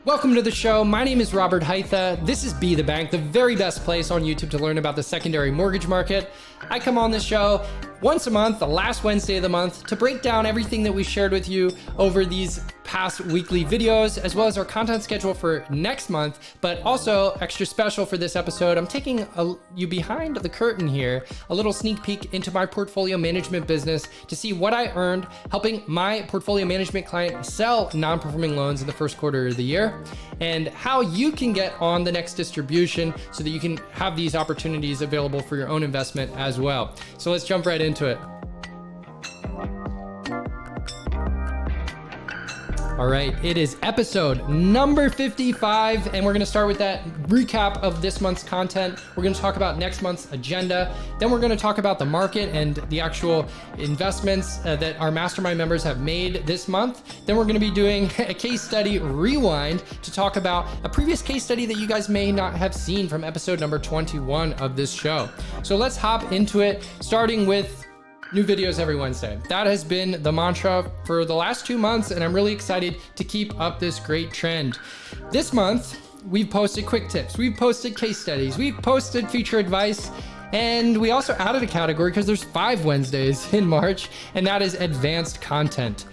Welcome to the show. My name is Robert Hytha. This is Be the Bank, the very best place on YouTube to learn about the secondary mortgage market. I come on this show once a month, the last Wednesday of the month, to break down everything that we shared with you over these past weekly videos, as well as our content schedule for next month. But also extra special for this episode, I'm taking you behind the curtain here, a little sneak peek into my portfolio management business to see what I earned helping my portfolio management client sell non-performing loans in the first quarter of the year, and how you can get on the next distribution so that you can have these opportunities available for your own investment as well. So let's jump right into it. All right, it is episode number 55, and we're gonna start with that recap of this month's content. We're gonna talk about next month's agenda. Then we're gonna talk about the market and the actual investments that our mastermind members have made this month. Then we're gonna be doing a case study rewind to talk about a previous case study that you guys may not have seen from episode number 21 of this show. So let's hop into it, starting with new videos every Wednesday. That has been the mantra for the last 2 months, and I'm really excited to keep up this great trend. This month, we've posted quick tips, we've posted case studies, we've posted feature advice, and we also added a category because there's 5 Wednesdays in March, and that is advanced content.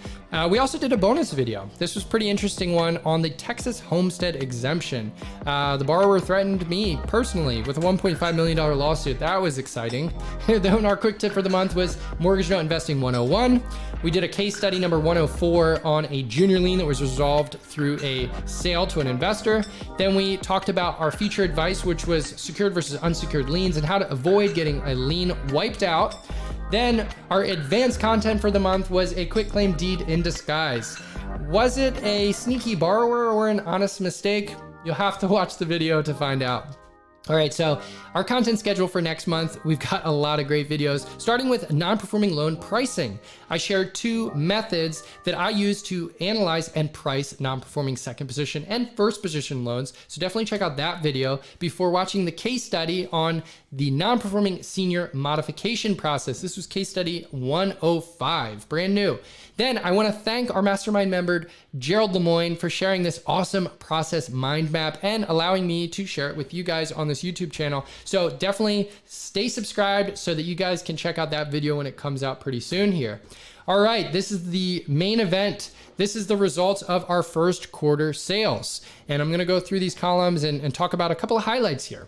We also did a bonus video. This was a pretty interesting one on the Texas homestead exemption. The borrower threatened me personally with a $1.5 million lawsuit. That was exciting. Then our quick tip for the month was Mortgage Note Investing 101. We did a case study number 104 on a junior lien that was resolved through a sale to an investor. Then we talked about our feature advice, which was secured versus unsecured liens and how to avoid getting a lien wiped out. Then our advanced content for the month was a quitclaim deed in disguise. Was it a sneaky borrower or an honest mistake? You'll have to watch the video to find out. All right, so our content schedule for next month, we've got a lot of great videos, starting with non-performing loan pricing. I shared 2 methods that I use to analyze and price non-performing second position and first position loans. So definitely check out that video before watching the case study on the non-performing senior modification process. This was case study 105, brand new. Then I want to thank our mastermind member, Gerald Lemoyne, for sharing this awesome process mind map and allowing me to share it with you guys on this YouTube channel. So definitely stay subscribed so that you guys can check out that video when it comes out pretty soon here. All right, this is the main event. This is the results of our first quarter sales. And I'm going to go through these columns and talk about a couple of highlights here.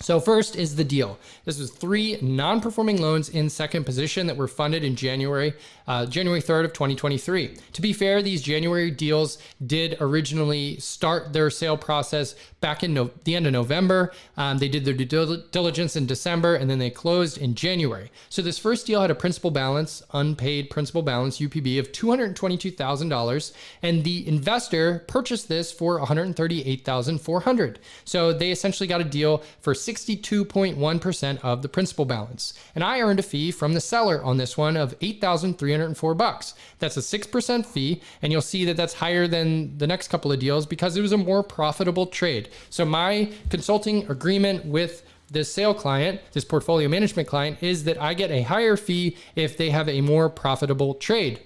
So first is the deal. This was 3 non-performing loans in second position that were funded in January 3rd of 2023. To be fair, these January deals did originally start their sale process back in the end of November. They did their due diligence in December, and then they closed in January. So this first deal had a principal balance, unpaid principal balance, UPB, of $222,000, and the investor purchased this for $138,400. So they essentially got a deal for 62.1% of the principal balance. And I earned a fee from the seller on this one of $8,304. That's a 6% fee, and you'll see that that's higher than the next couple of deals because it was a more profitable trade. So my consulting agreement with this sale client, this portfolio management client, is that I get a higher fee if they have a more profitable trade.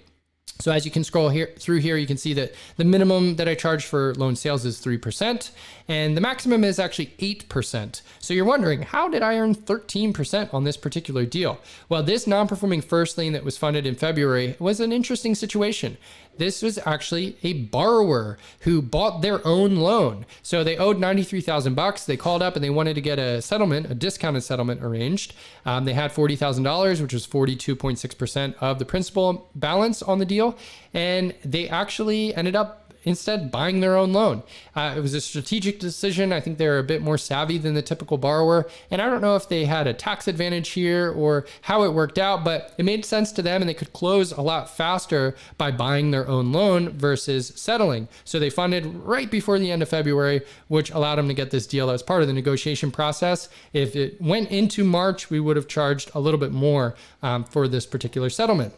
So as you can scroll through here, you can see that the minimum that I charge for loan sales is 3%, and the maximum is actually 8%. So you're wondering, how did I earn 13% on this particular deal? Well, this non-performing first lien that was funded in February was an interesting situation. This was actually a borrower who bought their own loan. So they owed $93,000. They called up and they wanted to get a settlement, a discounted settlement arranged. They had $40,000, which was 42.6% of the principal balance on the deal. And they actually ended up instead buying their own loan. It was a strategic decision. I think they're a bit more savvy than the typical borrower. And I don't know if they had a tax advantage here or how it worked out, but it made sense to them and they could close a lot faster by buying their own loan versus settling. So they funded right before the end of February, which allowed them to get this deal as part of the negotiation process. If it went into March, we would have charged a little bit more for this particular settlement.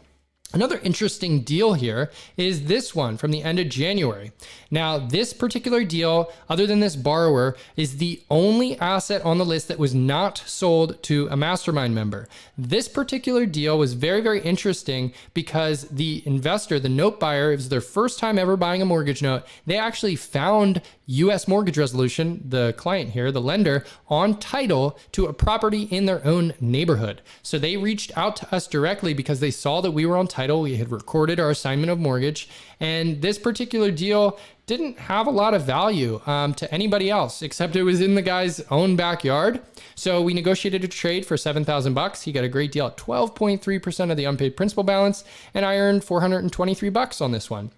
Another interesting deal here is this one from the end of January. Now, this particular deal, other than this borrower, is the only asset on the list that was not sold to a mastermind member. This particular deal was very, very interesting because the investor, the note buyer, it was their first time ever buying a mortgage note. They actually found U.S. Mortgage Resolution, the client here, the lender, on title to a property in their own neighborhood. So they reached out to us directly because they saw that we were on title. We had recorded our assignment of mortgage, and this particular deal didn't have a lot of value to anybody else, except it was in the guy's own backyard. So we negotiated a trade for $7,000. He got a great deal at 12.3% of the unpaid principal balance, and I earned $423 on this one.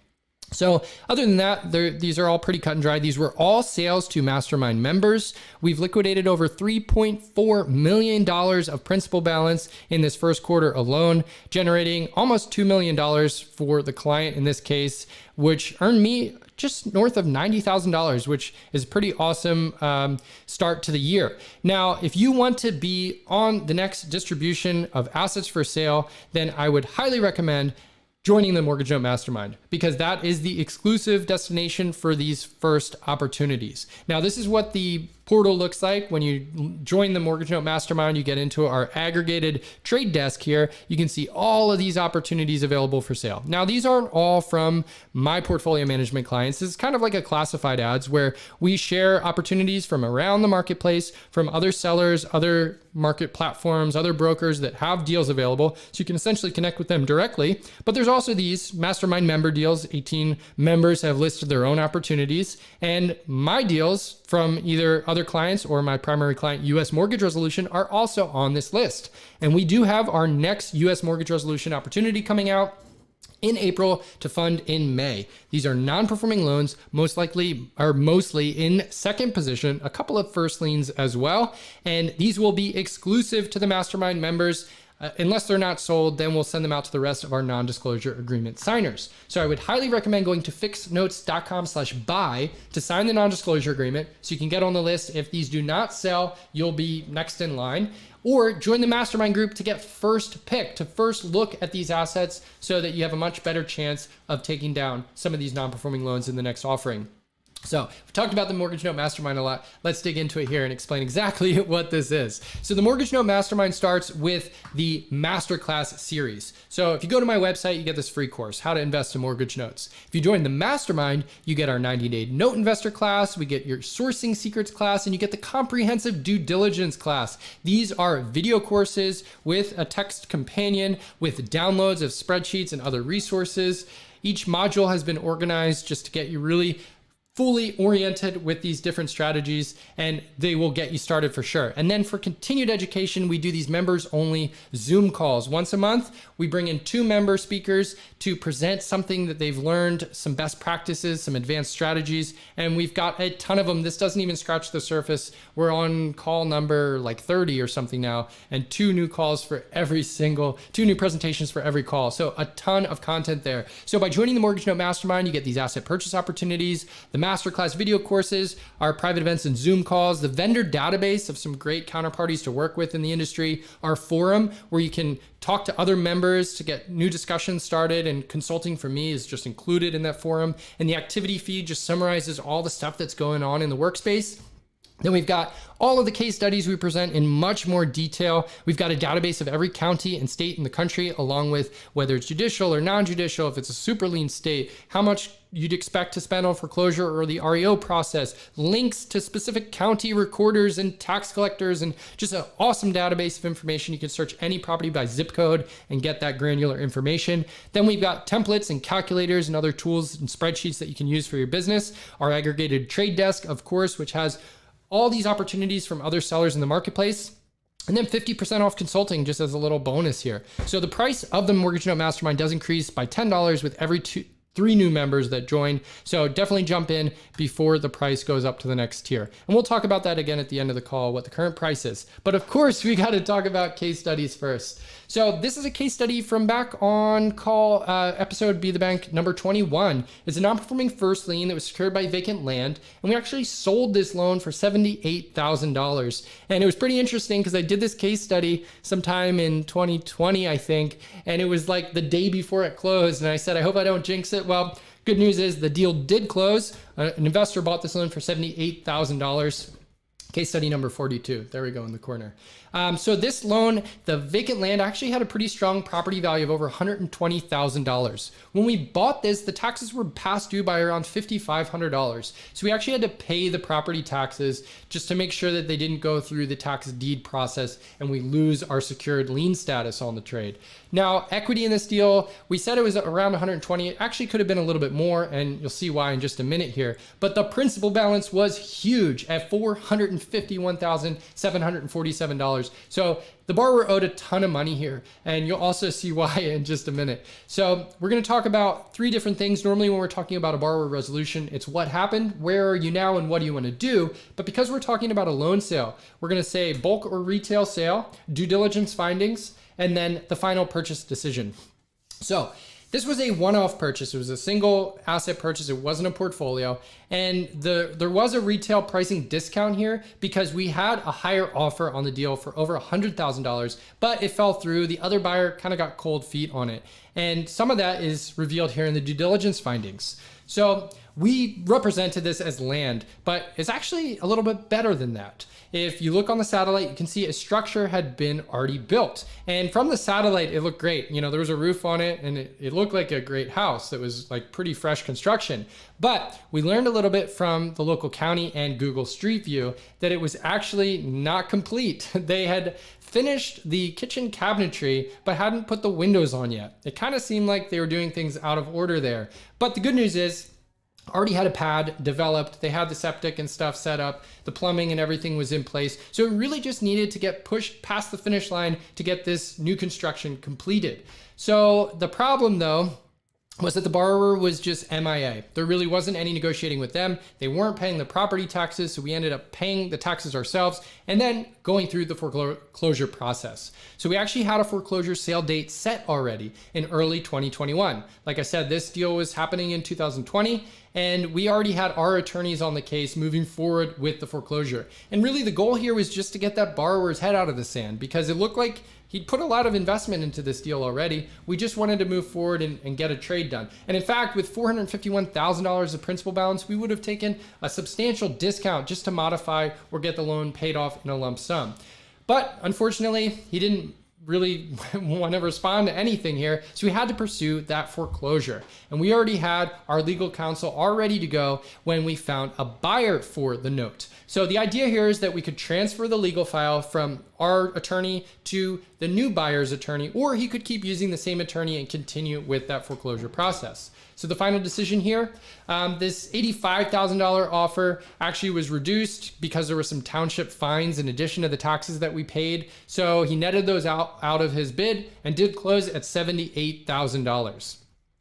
So other than that, these are all pretty cut and dry. These were all sales to Mastermind members. We've liquidated over $3.4 million of principal balance in this first quarter alone, generating almost $2 million for the client in this case, which earned me just north of $90,000, which is a pretty awesome start to the year. Now, if you want to be on the next distribution of assets for sale, then I would highly recommend joining the Mortgage Note Mastermind, because that is the exclusive destination for these first opportunities. Now, this is what the portal looks like. When you join the Mortgage Note Mastermind, you get into our aggregated trade desk here. You can see all of these opportunities available for sale. Now, these aren't all from my portfolio management clients. This is kind of like a classified ads where we share opportunities from around the marketplace, from other sellers, other market platforms, other brokers that have deals available. So you can essentially connect with them directly. But there's also these mastermind member deals. 18 members have listed their own opportunities, and my deals from either other clients or my primary client, U.S. Mortgage Resolution, are also on this list. And we do have our next U.S. Mortgage Resolution opportunity coming out in April to fund in May. These are non-performing loans, mostly in second position, a couple of first liens as well. And these will be exclusive to the Mastermind members. Unless they're not sold, then we'll send them out to the rest of our non-disclosure agreement signers. So I would highly recommend going to FIXnotes.com/buy to sign the non-disclosure agreement so you can get on the list. If these do not sell, you'll be next in line. Or join the mastermind group to get first pick, to first look at these assets so that you have a much better chance of taking down some of these non-performing loans in the next offering. So we've talked about the Mortgage Note Mastermind a lot. Let's dig into it here and explain exactly what this is. So the Mortgage Note Mastermind starts with the Masterclass series. So if you go to my website, you get this free course, How to Invest in Mortgage Notes. If you join the Mastermind, you get our 90-day note investor class, we get your sourcing secrets class, and you get the comprehensive due diligence class. These are video courses with a text companion, with downloads of spreadsheets and other resources. Each module has been organized just to get you really fully oriented with these different strategies, and they will get you started for sure. And then for continued education, we do these members only Zoom calls. Once a month, we bring in 2 member speakers to present something that they've learned, some best practices, some advanced strategies, and we've got a ton of them. This doesn't even scratch the surface. We're on call number like 30 or something now, and 2 new presentations for every call. So a ton of content there. So by joining the Mortgage Note Mastermind, you get these asset purchase opportunities, the masterclass video courses, our private events and Zoom calls, the vendor database of some great counterparties to work with in the industry, our forum where you can talk to other members to get new discussions started, and consulting for me is just included in that forum. And the activity feed just summarizes all the stuff that's going on in the workspace. Then we've got all of the case studies we present in much more detail. We've got a database of every county and state in the country, along with whether it's judicial or non-judicial, if it's a super lien state, how much you'd expect to spend on foreclosure or the REO process, links to specific county recorders and tax collectors, and just an awesome database of information. You can search any property by zip code and get that granular information. Then we've got templates and calculators and other tools and spreadsheets that you can use for your business. Our aggregated trade desk, of course, which has all these opportunities from other sellers in the marketplace. And then 50% off consulting just as a little bonus here. So the price of the Mortgage Note Mastermind does increase by $10 with every 3 new members that join. So definitely jump in before the price goes up to the next tier. And we'll talk about that again at the end of the call, what the current price is. But of course, we got to talk about case studies first. So this is a case study from back on call episode Be the Bank number 21. It's a non-performing first lien that was secured by vacant land. And we actually sold this loan for $78,000. And it was pretty interesting because I did this case study sometime in 2020, I think. And it was like the day before it closed. And I said, I hope I don't jinx it. Well, good news is the deal did close. An investor bought this loan for $78,000. Case study number 42. There we go in the corner. So this loan, the vacant land actually had a pretty strong property value of over $120,000. When we bought this, the taxes were past due by around $5,500. So we actually had to pay the property taxes just to make sure that they didn't go through the tax deed process and we lose our secured lien status on the trade. Now, equity in this deal, we said it was around 120. It actually could have been a little bit more, and you'll see why in just a minute here. But the principal balance was huge at $451,747. So the borrower owed a ton of money here, and you'll also see why in just a minute. So we're going to talk about three different things. Normally when we're talking about a borrower resolution, it's what happened, where are you now, and what do you want to do? But because we're talking about a loan sale, we're going to say bulk or retail sale, due diligence findings, and then the final purchase decision. So this was a one-off purchase. It was a single asset purchase. It wasn't a portfolio. And there was a retail pricing discount here because we had a higher offer on the deal for over $100,000, but it fell through. The other buyer kind of got cold feet on it. And some of that is revealed here in the due diligence findings. So we represented this as land, but it's actually a little bit better than that. If you look on the satellite, you can see a structure had been already built. And from the satellite, it looked great. You know, there was a roof on it and it looked like a great house that was like pretty fresh construction. But we learned a little bit from the local county and Google Street View that it was actually not complete. They had finished the kitchen cabinetry, but hadn't put the windows on yet. It kind of seemed like they were doing things out of order there. But the good news is, already had a pad developed. They had the septic and stuff set up. The plumbing and everything was in place. So it really just needed to get pushed past the finish line to get this new construction completed. So the problem though, was that the borrower was just MIA. There really wasn't any negotiating with them. They weren't paying the property taxes, so we ended up paying the taxes ourselves and then going through the foreclosure process. So we actually had a foreclosure sale date set already in early 2021. Like I said, this deal was happening in 2020, and we already had our attorneys on the case moving forward with the foreclosure. And really the goal here was just to get that borrower's head out of the sand because it looked like he'd put a lot of investment into this deal already. We just wanted to move forward and get a trade done. And in fact, with $451,000 of principal balance, we would have taken a substantial discount just to modify or get the loan paid off in a lump sum. But unfortunately, he didn't really want to respond to anything here. So we had to pursue that foreclosure. And we already had our legal counsel all ready to go when we found a buyer for the note. So the idea here is that we could transfer the legal file from our attorney to the new buyer's attorney, or he could keep using the same attorney and continue with that foreclosure process. So the final decision here, this $85,000 offer actually was reduced because there were some township fines in addition to the taxes that we paid. So he netted those out of his bid and did close at $78,000.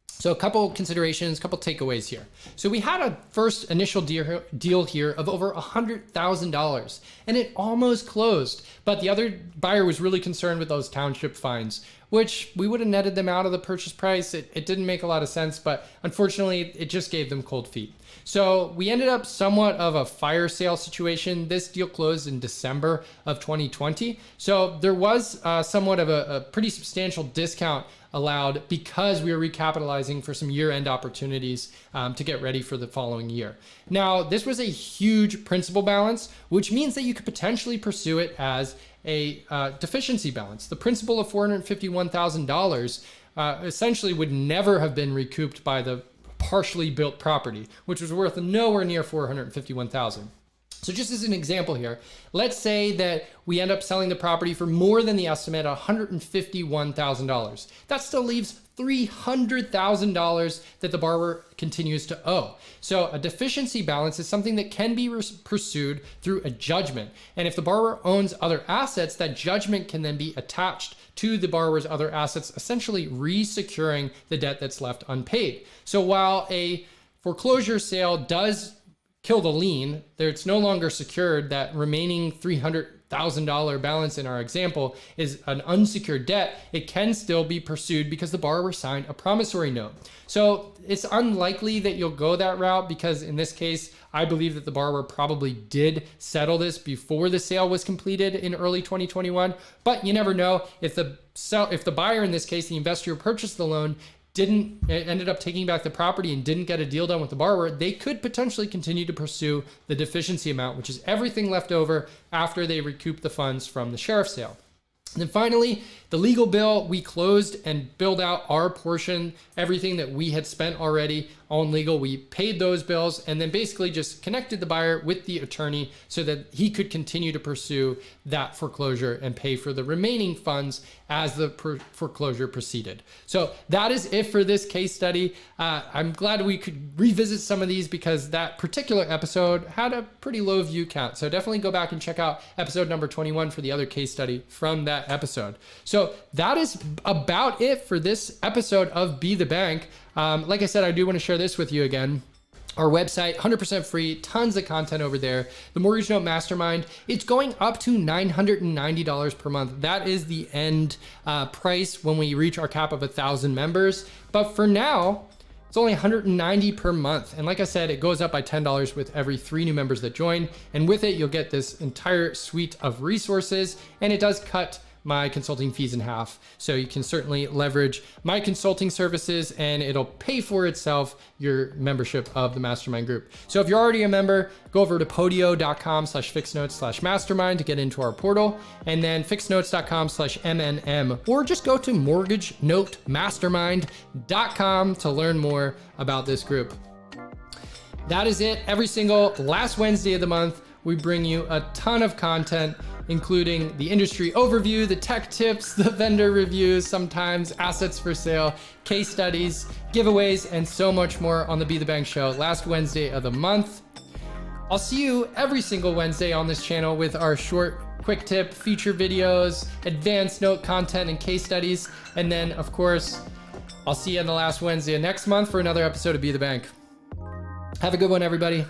So a couple considerations, a couple takeaways here. So we had a first initial deal here of over $100,000 and it almost closed, but the other buyer was really concerned with those township fines, which we would have netted them out of the purchase price. It didn't make a lot of sense, but unfortunately it just gave them cold feet. So we ended up somewhat of a fire sale situation. This deal closed in December of 2020. So there was somewhat of a pretty substantial discount allowed because we were recapitalizing for some year-end opportunities to get ready for the following year. Now, this was a huge principal balance, which means that you could potentially pursue it as a deficiency balance. The principal of $451,000 essentially would never have been recouped by the partially built property, which was worth nowhere near $451,000. So just as an example here, let's say that we end up selling the property for more than the estimate, $151,000. That still leaves $300,000 that the borrower continues to owe. So a deficiency balance is something that can be pursued through a judgment. And if the borrower owns other assets, that judgment can then be attached to the borrower's other assets, essentially re-securing the debt that's left unpaid. So while a foreclosure sale does kill the lien, it's no longer secured, that remaining $300,000 $100,000 balance in our example is an unsecured debt, it can still be pursued because the borrower signed a promissory note. So it's unlikely that you'll go that route because in this case, I believe that the borrower probably did settle this before the sale was completed in early 2021, but you never know. If the buyer, in this case, the investor who purchased the loan, ended up taking back the property and didn't get a deal done with the borrower, they could potentially continue to pursue the deficiency amount, which is everything left over after they recoup the funds from the sheriff's sale. And then finally, the legal bill, we closed and billed out our portion, everything that we had spent already on legal. We paid those bills and then basically just connected the buyer with the attorney so that he could continue to pursue that foreclosure and pay for the remaining funds as the foreclosure proceeded. So that is it for this case study. I'm glad we could revisit some of these because that particular episode had a pretty low view count. So definitely go back and check out episode number 21 for the other case study from that episode. So that is about it for this episode of Be the Bank. Like I said, I do want to share this with you again. Our website, 100% free, tons of content over there. The Mortgage Note Mastermind, it's going up to $990 per month. That is the end price when we reach our cap of 1,000 members. But for now, it's only $190 per month. And like I said, it goes up by $10 with every 3 new members that join. And with it, you'll get this entire suite of resources. And it does cut my consulting fees in half. So you can certainly leverage my consulting services and it'll pay for itself, your membership of the Mastermind group. So if you're already a member, go over to podio.com/FIXnotes/mastermind to get into our portal, and then FIXnotes.com/MNM, or just go to mortgagenote-mastermind.com to learn more about this group. That is it. Every single last Wednesday of the month, we bring you a ton of content, including the industry overview, the tech tips, the vendor reviews, sometimes assets for sale, case studies, giveaways, and so much more on the Be the Bank show last Wednesday of the month. I'll see you every single Wednesday on this channel with our short, quick tip, feature videos, advanced note content, and case studies. And then, of course, I'll see you on the last Wednesday of next month for another episode of Be the Bank. Have a good one, everybody.